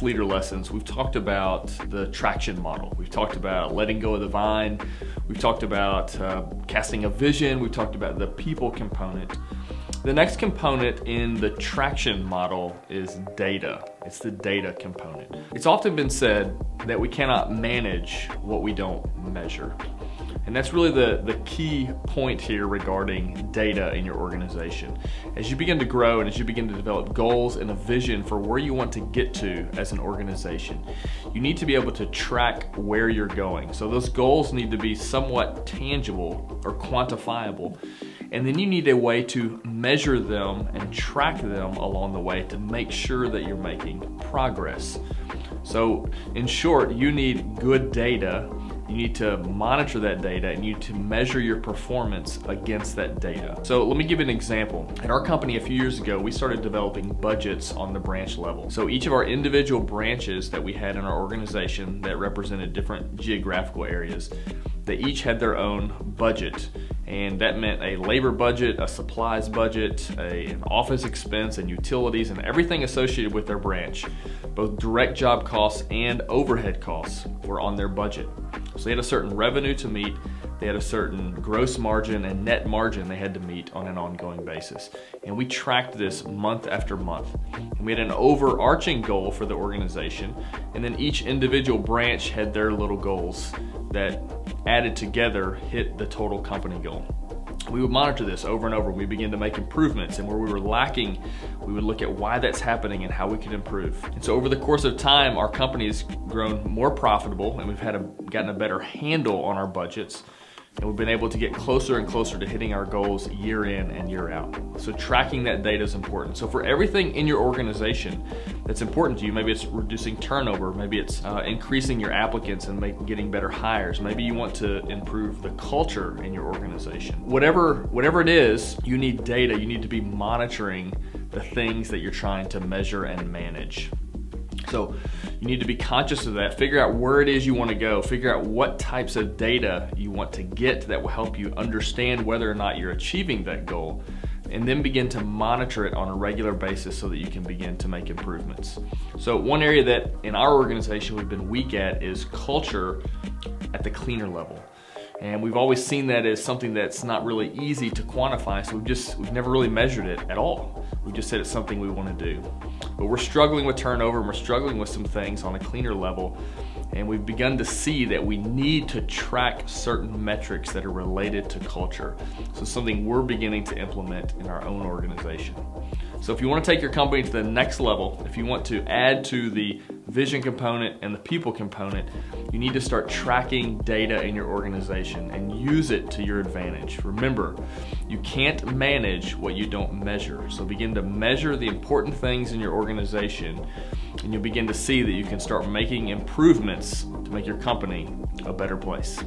past leader lessons, we've talked about the traction model. We've talked about letting go of the vine. We've talked about casting a vision. We've talked about the people component. The next component in the traction model is data. It's the data component. It's often been said that we cannot manage what we don't measure. And that's really the key point here regarding data in your organization. As you begin to grow and as you begin to develop goals and a vision for where you want to get to as an organization, you need to be able to track where you're going. So those goals need to be somewhat tangible or quantifiable. And then you need a way to measure them and track them along the way to make sure that you're making progress. So in short, you need good data. You need to monitor that data and you need to measure your performance against that data. So let me give you an example. At our company a few years ago, we started developing budgets on the branch level. So each of our individual branches that we had in our organization that represented different geographical areas, they each had their own budget. And that meant a labor budget, a supplies budget, an office expense, and utilities, and everything associated with their branch. Both direct job costs and overhead costs were on their budget. So they had a certain revenue to meet, they had a certain gross margin and net margin they had to meet on an ongoing basis. And we tracked this month after month. And we had an overarching goal for the organization, and then each individual branch had their little goals that added together hit the total company goal. We would monitor this over and over. We began to make improvements, and where we were lacking, we would look at why that's happening and how we could improve. And so over the course of time, our company has grown more profitable, and we've gotten a better handle on our budgets, and we've been able to get closer and closer to hitting our goals year in and year out. So tracking that data is important. So for everything in your organization that's important to you, maybe it's reducing turnover, maybe it's increasing your applicants and getting better hires, maybe you want to improve the culture in your organization. Whatever it is, you need data. You need to be monitoring the things that you're trying to measure and manage. So you need to be conscious of that, figure out where it is you want to go, figure out what types of data you want to get that will help you understand whether or not you're achieving that goal, and then begin to monitor it on a regular basis so that you can begin to make improvements. So one area that in our organization we've been weak at is culture at the cleaner level. And we've always seen that as something that's not really easy to quantify, so we've never really measured it at all. We just said it's something we want to do. But we're struggling with turnover and we're struggling with some things on a cleaner level, and we've begun to see that we need to track certain metrics that are related to culture. So something we're beginning to implement in our own organization. So if you want to take your company to the next level, if you want to add to the vision component and the people component, you need to start tracking data in your organization and use it to your advantage. Remember, you can't manage what you don't measure. So begin to measure the important things in your organization, and you'll begin to see that you can start making improvements to make your company a better place.